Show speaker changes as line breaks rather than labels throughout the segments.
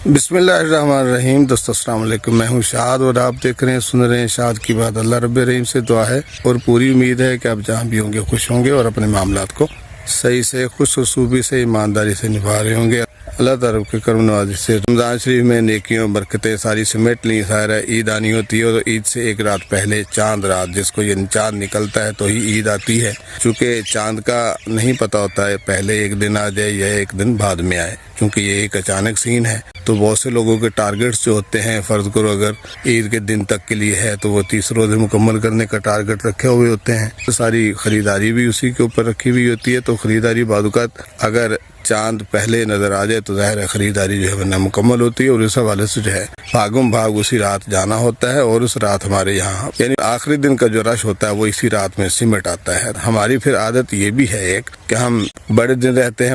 बिस्मिल्लाहिर्रहमानिर्रहीम। दोस्तों अस्सलाम वालेकुम, मैं हूं शाद और आप देख रहे हैं सुन रहे हैं शाद की बात। अल्लाह रब्बे रहीम से दुआ है और पूरी उम्मीद है कि आप जहां भी होंगे खुश होंगे और अपने मामलात को सही से खुश सूबी से ईमानदारी से निभा रहे होंगे। अल्लाह ताला के करम नवाज़ी से रमज़ान शरीफ में नेकियों बरकतें सारी समेट ली। सारा ईद आनी होती है और ईद से एक रात पहले चांद रात, जिसको ये चांद निकलता है तो ही ईद आती है। चूँकि चांद का नहीं पता होता है पहले एक दिन आ जाए या एक दिन बाद में आए, क्योंकि ये एक अचानक सीन है। तो बहुत से लोगों के टारगेट्स जो होते हैं, फ़र्ज़ करो अगर ईद के दिन तक के लिए है तो वो 30 रोज़े मुकम्मल करने का टारगेट रखे हुए होते हैं। तो सारी ख़रीदारी भी उसी के ऊपर रखी हुई होती है। तो ख़रीदारी बादुकात अगर चांद पहले नज़र आ जाए तो ज़ाहिर है ख़रीदारी जो है वरना मुकम्मल होती है। और इस हवाले से जो है भागम भाग उसी रात जाना होता है और उस रात हमारे यहाँ यानी आखिरी दिन का जो रश होता है वो इसी रात में सिमट आता है। हमारी फिर आदत ये भी है एक कि हम बड़े दिन रहते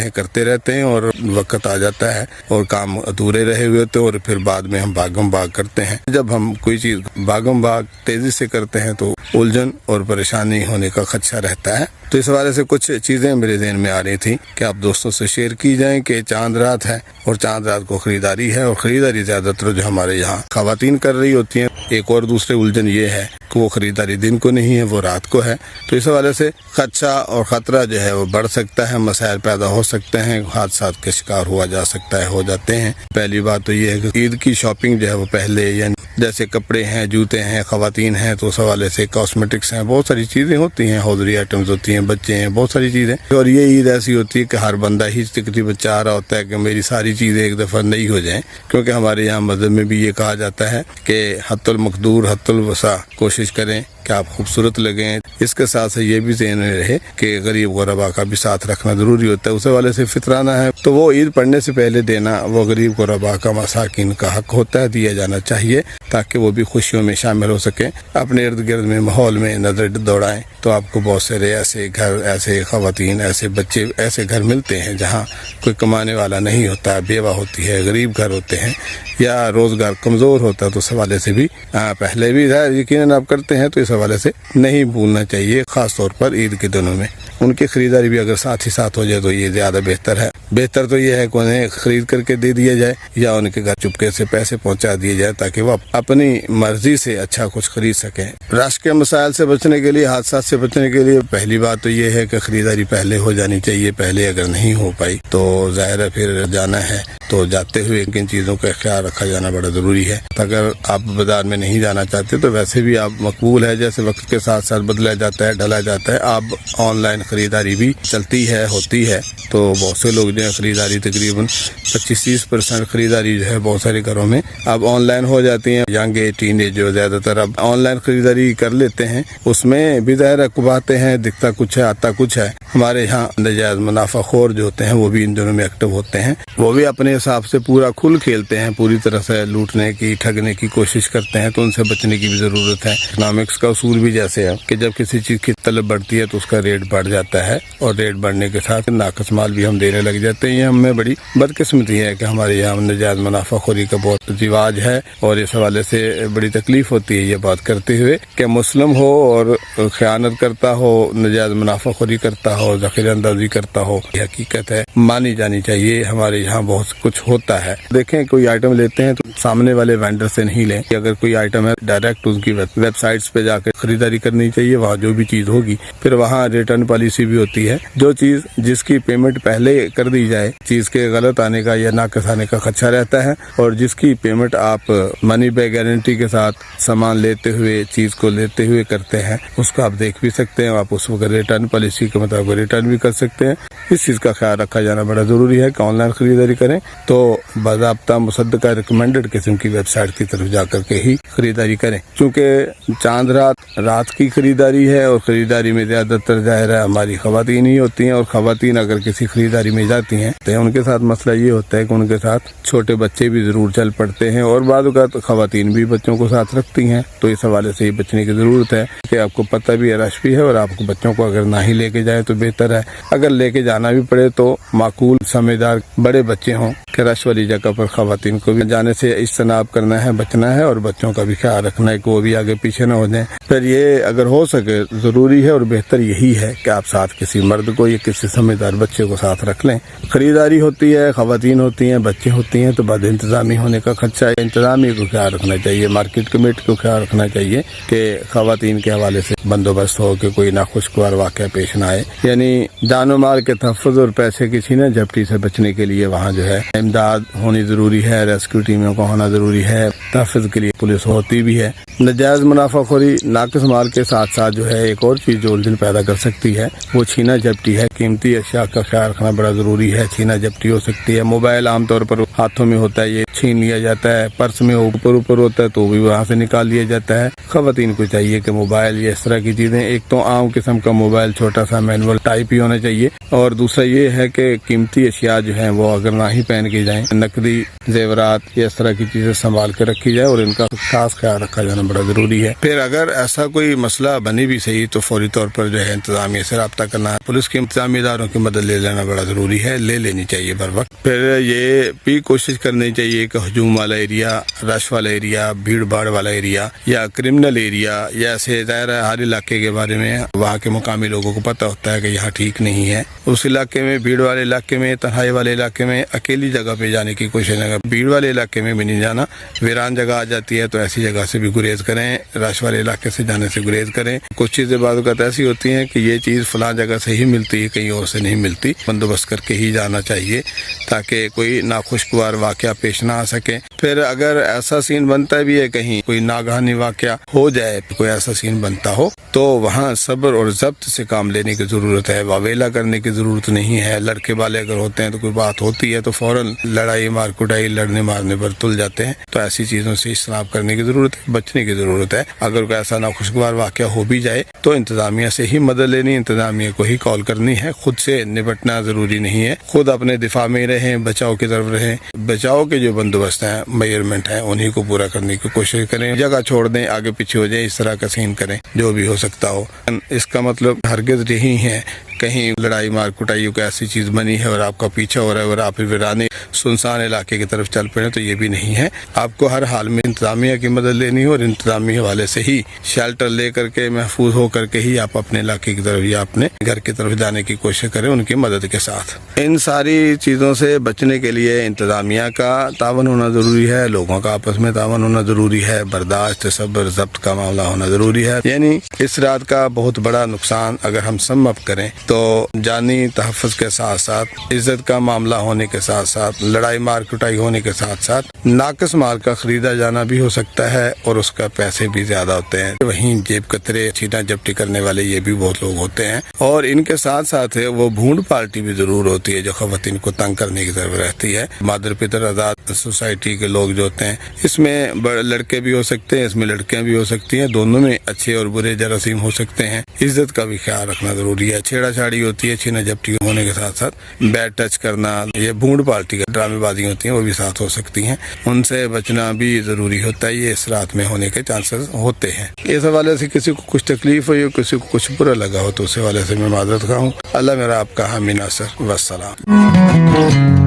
हैं करते रहते हैं और वक्त आ जाता है और काम अधूरे रहे हुए होते हैं और फिर बाद में हम भागम भाग करते हैं। जब हम कोई चीज़ भागम भाग तेज़ी से करते हैं तो उलझन और परेशानी होने का खदशा रहता है। तो इस हवाले से कुछ चीज़ें मेरे ज़हन में आ रही थी कि आप दोस्तों से शेयर की जाएं कि चांद रात है और चांद रात को ख़रीदारी है और ख़रीदारी ज़्यादातर जो हमारे यहाँ ख़वातीन कर रही होती हैं। एक और दूसरे उलझन ये है कि वो ख़रीदारी दिन को नहीं है, वो रात को है। तो इस हवाले से खदशा और ख़तरा जो है वो बढ़ सकता है, मसाइल पैदा हो सकते हैं, हादसात के शिकार हुआ जा सकता है, हो जाते हैं। पहली बात तो ये है कि ईद की शॉपिंग जो है वो पहले यानी जैसे कपड़े हैं, जूते हैं, ख़वातीन हैं तो उस हवाले से कॉस्मेटिक्स हैं, बहुत सारी चीज़ें होती हैं, हौजरी आइटम्स होती हैं, बच्चे हैं, बहुत सारी चीज़ें। और ये ईद ऐसी होती है कि हर बंदा ही तकरीबन चाह रहा होता है कि मेरी सारी चीज़ें एक दफ़ा नई हो जाएं, क्योंकि हमारे यहाँ मज़हब में भी ये कहा जाता है कि हत्तुल मक़दूर हत्तुल वसा, कोशिश करें कि आप खूबसूरत लगें। इसके साथ से ये भी ज़हन में रहे कि गरीब गुरबा का भी साथ रखना ज़रूरी होता है। उस हवाले से फितराना है तो वो ईद पढ़ने से पहले देना वो गरीब गुरबा का मसाकिन का हक होता है, दिया जाना चाहिए ताकि वो भी खुशियों में शामिल हो सकें। अपने इर्द गिर्द में माहौल में नज़र दौड़ाएं तो आपको बहुत सारे ऐसे घर, ऐसे ख़वातीन, ऐसे बच्चे, ऐसे घर मिलते हैं जहाँ कोई कमाने वाला नहीं होता, बेवा होती है, गरीब घर होते हैं या रोज़गार कमज़ोर होता है। तो इस हवाले से भी पहले भी यकीनन आप करते हैं तो इस हवाले से नहीं भूलना चाहिए, ख़ास तौर पर ईद के दिनों में उनकी ख़रीदारी भी अगर साथ ही साथ हो जाए तो ये ज़्यादा बेहतर है। बेहतर तो ये है कि उन्हें ख़रीद करके दे दिया जाए या उनके घर चुपके से पैसे पहुंचा दिए जाए ताकि वो अपनी मर्जी से अच्छा कुछ खरीद सकें। रश के मसाइल से बचने के लिए, हादसा से बचने के लिए पहली बात तो ये है कि ख़रीदारी पहले हो जानी चाहिए। पहले अगर नहीं हो पाई तो ज़ाहिर है फिर जाना है तो जाते हुए किन चीज़ों का ख्याल रखा जाना बड़ा ज़रूरी है। अगर आप बाज़ार में नहीं जाना चाहते तो वैसे भी आप मकबूल है, जैसे वक्त के साथ साथ बदला जाता है, ढला जाता है, आप ऑनलाइन ख़रीदारी भी चलती है, होती है। तो बहुत से लोग जो है ख़रीदारी तकरीबन 25-30% ख़रीदारी जो है बहुत सारे घरों में अब ऑनलाइन हो जाती हैं। यंग एज, टीनेज जो ज़्यादातर अब ऑनलाइन ख़रीदारी कर लेते हैं, उसमें भी ज़ाहिर कुबाते हैं, दिखता कुछ है आता कुछ है। हमारे यहाँ नजायज़ मुनाफाखोर जो होते हैं वो भी इन दिनों में एक्टिव होते हैं, वो भी अपने हिसाब से पूरा खुल खेलते हैं, पूरी तरह से लूटने की, ठगने की कोशिश करते हैं। तो उनसे बचने की भी ज़रूरत है। इकनॉमिक्स का उसूल भी जैसे है कि जब किसी चीज़ की तलब बढ़ती है तो उसका रेट बढ़ जाता है और रेट बढ़ने के साथ नाकस माल भी हम देने लग जाते हैं। ये हमें बड़ी बदकिस्मती है कि हमारे यहाँ नजायज़ मुनाफाखोरी का बहुत रिवाज है और इस हवाले से बड़ी तकलीफ होती है ये बात करते हुए कि मुस्लिम हो और ख़यानत करता हो, नजायज़ मुनाफाखोरी करता हो, ज़ख़ीरा अंदाज़ी करता हो, ये हकीकत है, मानी जानी चाहिए। हमारे यहाँ बहुत कुछ होता है। देखें कोई आइटम लेते हैं तो सामने वाले वेंडर से नहीं लें। अगर कोई आइटम है डायरेक्ट उनकी वेबसाइट्स पे जाकर खरीदारी करनी चाहिए, वहाँ जो भी चीज़ होगी। फिर वहाँ रिटर्न पॉलिसी भी होती है। जो चीज़ जिसकी पेमेंट पहले कर दी जाए, चीज़ के गलत आने का या नाक़स आने का खदशा रहता है, और जिसकी पेमेंट आप मनी बैक गारंटी के साथ सामान लेते हुए, चीज़ को लेते हुए करते हैं, उसको आप देख भी सकते हैं। आप उस वक्त रिटर्न पॉलिसी के मुताबिक रिटर्न भी कर सकते हैं। इस चीज़ का ख्याल रखा जाना बड़ा ज़रूरी है कि ऑनलाइन ख़रीदारी करें तो बाज़ाब्ता मुसद्दक़ा रिकमेंडेड किस्म की वेबसाइट की तरफ जा कर के ही ख़रीदारी करें। चूँकि चांद रात की ख़रीदारी है और ख़रीदारी में ज़्यादातर ज़ाहिर है हमारी ख़वातीन ही होती हैं, और ख़वातीन अगर किसी ख़रीदारी में जाती हैं तो उनके साथ मसला ये होता है कि उनके साथ छोटे बच्चे भी ज़रूर चल पड़ते हैं और बाद वक़्त ख़वातीन भी बच्चों को साथ रखती हैं। तो इस हवाले से बचने की ज़रूरत है कि आपको पता भी है, रश भी है, और आपको बच्चों को अगर ना ही लेके जाए तो बेहतर है। अगर लेके जाना भी पड़े तो माकूल समझदार बड़े बच्चे हों कि रश वाली जगह पर ख़वातीन को भी जाने से इज्तनाब करना है, बचना है, और बच्चों का भी ख्याल रखना है कि वो भी आगे पीछे न हो जाएं। پھر یہ اگر ہو سکے ضروری ہے اور بہتر یہی ہے کہ آپ ساتھ کسی مرد کو یا کسی سمجھدار بچے کو ساتھ رکھ لیں. خریداری ہوتی ہے، خواتین ہوتی ہیں، بچے ہوتی ہیں، تو بعد انتظامی ہونے کا خدشہ ہے. انتظامیہ کو خیال رکھنا چاہیے، مارکیٹ کمیٹی کو خیال رکھنا چاہیے کہ خواتین کے حوالے سے بندوبست ہو کہ کوئی ناخوشگوار واقعہ پیش نہ آئے. یعنی جان و مال کے تحفظ اور پیسے کی چھینہ جھپٹی سے بچنے کے لیے وہاں جو ہے امداد ہونی ضروری ہے، ریسکیو ٹیموں کا ہونا ضروری ہے، تحفظ کے لیے پولیس ہوتی بھی ہے. ناجائز منافع خوری ناقص مال کے ساتھ ساتھ جو ہے ایک اور چیز جو الجھن پیدا کر سکتی ہے وہ چھینا جھپٹی ہے. قیمتی اشیاء کا خیال رکھنا بڑا ضروری ہے. چھینا جھپٹی ہو سکتی ہے. موبائل عام طور پر ہاتھوں میں ہوتا ہے، یہ چھین لیا جاتا ہے. پرس میں اوپر ہوتا ہے تو بھی وہاں سے نکال لیا جاتا ہے. خواتین کو چاہیے کہ موبائل یا اس طرح کی چیزیں، ایک تو عام قسم کا موبائل چھوٹا سا مینول ٹائپ ہی ہونا چاہیے، اور دوسرا یہ ہے کہ قیمتی اشیاء جو ہیں وہ اگر نہ ہی پہن کی جائیں، نقدی زیورات یا اس طرح کی چیزیں سنبھال کے رکھی جائے اور ان کا خاص خیال رکھا جانا بڑا ضروری ہے. پھر اگر ایسا کوئی مسئلہ بنی بھی صحیح تو فوری طور پر جو ہے انتظامیہ سے رابطہ کرنا ہے. پولیس کے انتظامی اداروں کی مدد لے لینا بڑا ضروری ہے، لے لینی چاہیے بر وقت. پھر یہ بھی کوشش کرنی چاہیے کہ ہجوم والا ایریا، رش والا ایریا، بھیڑ بھاڑ والا ایریا یا کرمنل ایریا یا ایسے ظاہر ہے ہر علاقے کے بارے میں وہاں کے مقامی لوگوں کو پتہ ہوتا ہے کہ یہاں ٹھیک نہیں ہے. اس علاقے میں، بھیڑ والے علاقے میں، تنہائی والے علاقے میں اکیلی جگہ پہ جانے کی کوشش نہ کریں. بھیڑ والے علاقے میں بھی نہیں جانا. ویران جگہ آ جاتی ہے تو ایسی جگہ سے بھی گریز کریں. رش والے علاقے سے جانے سے گریز کریں. کچھ چیزیں بعض اوقات ایسی ہوتی ہیں کہ یہ چیز فلاں جگہ سے ہی ملتی ہے، کہیں اور سے نہیں ملتی. بندوبست کر کے ہی جانا چاہیے تاکہ کوئی ناخوشگوار واقعہ پیش نہ آ سکے. پھر اگر ایسا سین بنتا بھی ہے، کہیں کوئی ناگہانی واقعہ ہو جائے، کوئی ایسا سین بنتا ہو تو وہاں صبر اور ضبط سے کام لینے کی ضرورت ہے. واویلا کرنے کی ضرورت نہیں ہے. لڑکے والے اگر ہوتے ہیں تو کوئی بات ہوتی ہے تو فوراً لڑائی مار کٹائی، لڑنے مارنے پر تل جاتے ہیں. تو ایسی چیزوں سے اجتناب کرنے کی ضرورت ہے، بچنے کی ضرورت ہے. اگر کوئی ایسا ناخوشگوار واقعہ ہو بھی جائے تو انتظامیہ سے ہی مدد لینی، انتظامیہ کو ہی کال کرنی ہے. خود سے نپٹنا ضروری نہیں ہے. خود اپنے دفاع میں رہیں، بچاؤ کی طرف رہیں. بچاؤ کے جو بندوبست ہیں، میئرمنٹ ہیں، انہیں کو پورا کرنے کی کوشش کریں. جگہ چھوڑ دیں، آگے پیچھے ہو جائیں، اس طرح کا سین کریں جو بھی ہو سکتا ہو. اس کا مطلب ہرگز نہیں ہے کہیں لڑائی مار کٹائی کو ایسی چیز بنی ہے اور آپ کا پیچھا ہو رہا ہے اور آپ ویرانے سنسان علاقے کی طرف چل پڑے، تو یہ بھی نہیں ہے. آپ کو ہر حال میں انتظامیہ کی مدد لینی ہے اور انتظامی حوالے سے ہی شیلٹر لے کر کے، محفوظ ہو کر کے ہی آپ اپنے علاقے کی طرف یا اپنے گھر کی طرف جانے کی کوشش کریں ان کی مدد کے ساتھ. ان ساری چیزوں سے بچنے کے لیے انتظامیہ کا تعاون ہونا ضروری ہے، لوگوں کا آپس میں تعاون ہونا ضروری ہے، برداشت، صبر، ضبط کا معاملہ ہونا ضروری ہے. یعنی اس رات کا بہت بڑا نقصان اگر ہم سم اپ کریں تو جانی تحفظ کے ساتھ ساتھ، عزت کا معاملہ ہونے کے ساتھ ساتھ، لڑائی مار کٹائی ہونے کے ساتھ ساتھ ناقص مال کا خریدا جانا بھی ہو سکتا ہے اور اس کا پیسے بھی زیادہ ہوتے ہیں. وہیں جیب کترے، چھینا جھپٹی کرنے والے یہ بھی بہت لوگ ہوتے ہیں. اور ان کے ساتھ ساتھ وہ بھونڈ پارٹی بھی ضرور ہوتی ہے جو خواتین کو تنگ کرنے کی ضرورت رہتی ہے. مادر پتر آزاد سوسائٹی کے لوگ جو ہوتے ہیں، اس میں بڑے لڑکے بھی ہو سکتے ہیں، اس میں لڑکیاں بھی ہو سکتی ہیں. دونوں میں اچھے اور برے جراثیم ہو سکتے ہیں. عزت کا بھی خیال رکھنا ضروری ہے. چھیڑا چھاڑی ہوتی ہے، چھینا جھپٹی ہونے کے ساتھ ساتھ بیڈ ٹچ کرنا، یہ بھونڈ پارٹی کا ڈرامے بازی ہوتی ہیں، وہ بھی ساتھ ہو سکتی ہیں. ان سے بچنا بھی ضروری ہوتا ہے. یہ اس رات میں ہونے کے چانسز ہوتے ہیں. اس حوالے سے کسی کو کچھ تکلیف ہوئی، کسی کو کچھ برا لگا ہو تو اس حوالے سے میں معذرت خواہ ہوں. اللہ میرا آپ کا حامی ناصر. والسلام.